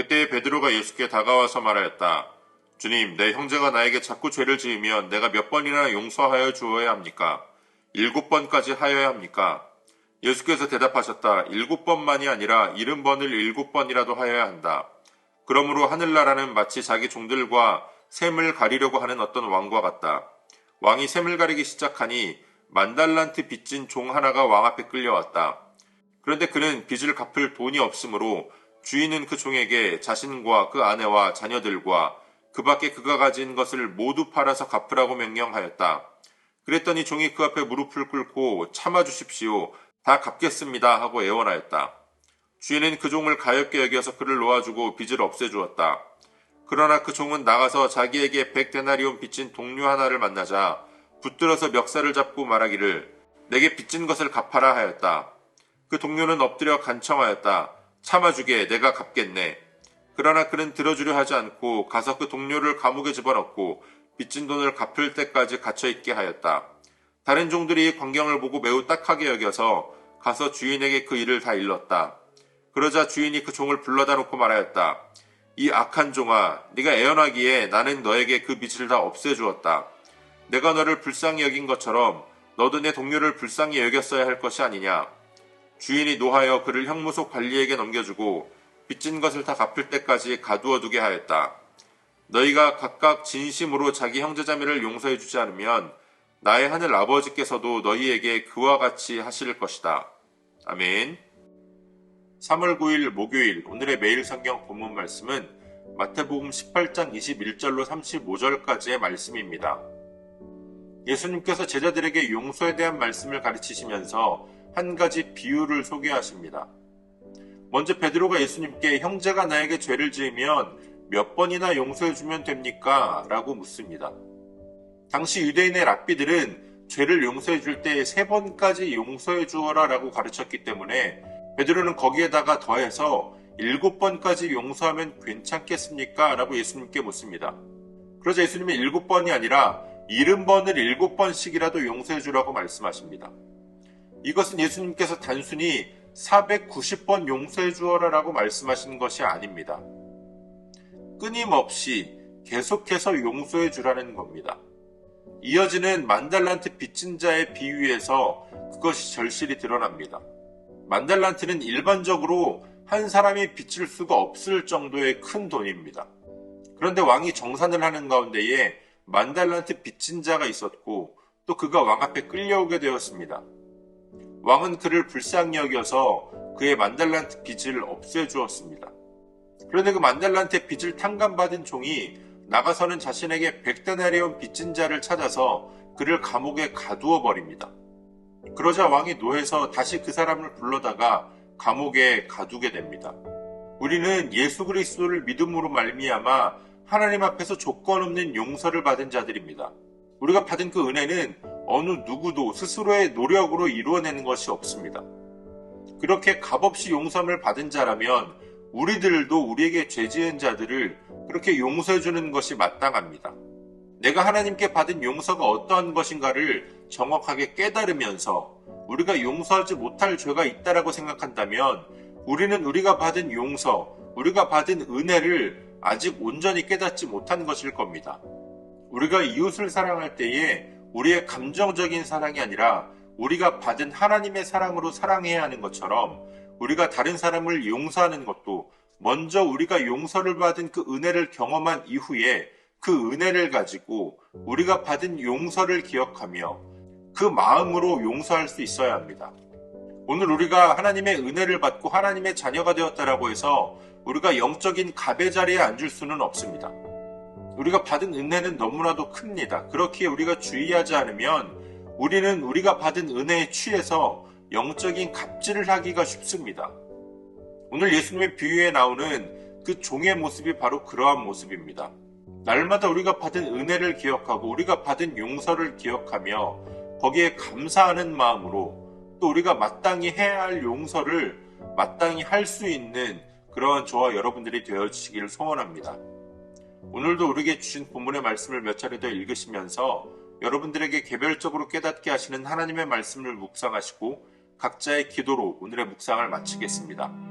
그때 베드로가 예수께 다가와서 말하였다. 주님, 내 형제가 나에게 자꾸 죄를 지으면 내가 몇 번이나 용서하여 주어야 합니까? 7번까지 하여야 합니까? 예수께서 대답하셨다. 7번만이 아니라 70번을 7번이라도 하여야 한다. 그러므로 하늘나라는 마치 자기 종들과 셈을 가리려고 하는 어떤 왕과 같다. 왕이 셈을 가리기 시작하니 10,000달란트 빚진 종 하나가 왕 앞에 끌려왔다. 그런데 그는 빚을 갚을 돈이 없으므로 주인은 그 종에게 자신과 그 아내와 자녀들과 그 밖에 그가 가진 것을 모두 팔아서 갚으라고 명령하였다. 그랬더니 종이 그 앞에 무릎을 꿇고 참아주십시오. 다 갚겠습니다 하고 애원하였다. 주인은 그 종을 가엾게 여겨서 그를 놓아주고 빚을 없애주었다. 그러나 그 종은 나가서 자기에게 100데나리온 빚진 동료 하나를 만나자 붙들어서 멱살을 잡고 말하기를 내게 빚진 것을 갚아라 하였다. 그 동료는 엎드려 간청하였다. 참아주게 내가 갚겠네. 그러나 그는 들어주려 하지 않고 가서 그 동료를 감옥에 집어넣고 빚진 돈을 갚을 때까지 갇혀있게 하였다. 다른 종들이 광경을 보고 매우 딱하게 여겨서 가서 주인에게 그 일을 다 일렀다. 그러자 주인이 그 종을 불러다 놓고 말하였다. 이 악한 종아, 네가 애원하기에 나는 너에게 그 빚을 다 없애주었다. 내가 너를 불쌍히 여긴 것처럼 너도 내 동료를 불쌍히 여겼어야 할 것이 아니냐. 주인이 노하여 그를 형무소 관리에게 넘겨주고 빚진 것을 다 갚을 때까지 가두어 두게 하였다. 너희가 각각 진심으로 자기 형제자매를 용서해 주지 않으면 나의 하늘 아버지께서도 너희에게 그와 같이 하실 것이다. 아멘. 3월 9일 목요일 오늘의 매일 성경 본문 말씀은 마태복음 18장 21절로 35절까지의 말씀입니다. 예수님께서 제자들에게 용서에 대한 말씀을 가르치시면서 한 가지 비유를 소개하십니다. 먼저 베드로가 예수님께 형제가 나에게 죄를 지으면 몇 번이나 용서해주면 됩니까? 라고 묻습니다. 당시 유대인의 랍비들은 죄를 용서해줄 때 3번까지 용서해주어라 라고 가르쳤기 때문에 베드로는 거기에다가 더해서 7번까지 용서하면 괜찮겠습니까? 라고 예수님께 묻습니다. 그러자 예수님은 7번이 아니라 70번을 7번씩이라도 용서해주라고 말씀하십니다. 이것은 예수님께서 단순히 490번 용서해주어라 라고 말씀하신 것이 아닙니다. 끊임없이 계속해서 용서해주라는 겁니다. 이어지는 10,000달란트 빚진 자의 비유에서 그것이 절실히 드러납니다. 10,000달란트는 일반적으로 한 사람이 빚질 수가 없을 정도의 큰 돈입니다. 그런데 왕이 정산을 하는 가운데에 10,000달란트 빚진 자가 있었고 또 그가 왕 앞에 끌려오게 되었습니다. 왕은 그를 불쌍히 여겨서 그의 10,000달란트 빚을 없애주었습니다. 그런데 그 10,000달란트의 빚을 탕감받은 종이 나가서는 자신에게 100데나리온 빚진 자를 찾아서 그를 감옥에 가두어 버립니다. 그러자 왕이 노해서 다시 그 사람을 불러다가 감옥에 가두게 됩니다. 우리는 예수 그리스도를 믿음으로 말미암아 하나님 앞에서 조건 없는 용서를 받은 자들입니다. 우리가 받은 그 은혜는 어느 누구도 스스로의 노력으로 이루어내는 것이 없습니다. 그렇게 값없이 용서를 받은 자라면 우리들도 우리에게 죄 지은 자들을 그렇게 용서해주는 것이 마땅합니다. 내가 하나님께 받은 용서가 어떠한 것인가를 정확하게 깨달으면서 우리가 용서하지 못할 죄가 있다라고 생각한다면 우리는 우리가 받은 용서, 우리가 받은 은혜를 아직 온전히 깨닫지 못한 것일 겁니다. 우리가 이웃을 사랑할 때에 우리의 감정적인 사랑이 아니라 우리가 받은 하나님의 사랑으로 사랑해야 하는 것처럼 우리가 다른 사람을 용서하는 것도 먼저 우리가 용서를 받은 그 은혜를 경험한 이후에 그 은혜를 가지고 우리가 받은 용서를 기억하며 그 마음으로 용서할 수 있어야 합니다. 오늘 우리가 하나님의 은혜를 받고 하나님의 자녀가 되었다라고 해서 우리가 영적인 갑의 자리에 앉을 수는 없습니다. 우리가 받은 은혜는 너무나도 큽니다. 그렇기에 우리가 주의하지 않으면 우리는 우리가 받은 은혜에 취해서 영적인 갑질을 하기가 쉽습니다. 오늘 예수님의 비유에 나오는 그 종의 모습이 바로 그러한 모습입니다. 날마다 우리가 받은 은혜를 기억하고 우리가 받은 용서를 기억하며 거기에 감사하는 마음으로 또 우리가 마땅히 해야 할 용서를 마땅히 할 수 있는 그러한 저와 여러분들이 되어주시기를 소원합니다. 오늘도 우리에게 주신 본문의 말씀을 몇 차례 더 읽으시면서 여러분들에게 개별적으로 깨닫게 하시는 하나님의 말씀을 묵상하시고 각자의 기도로 오늘의 묵상을 마치겠습니다.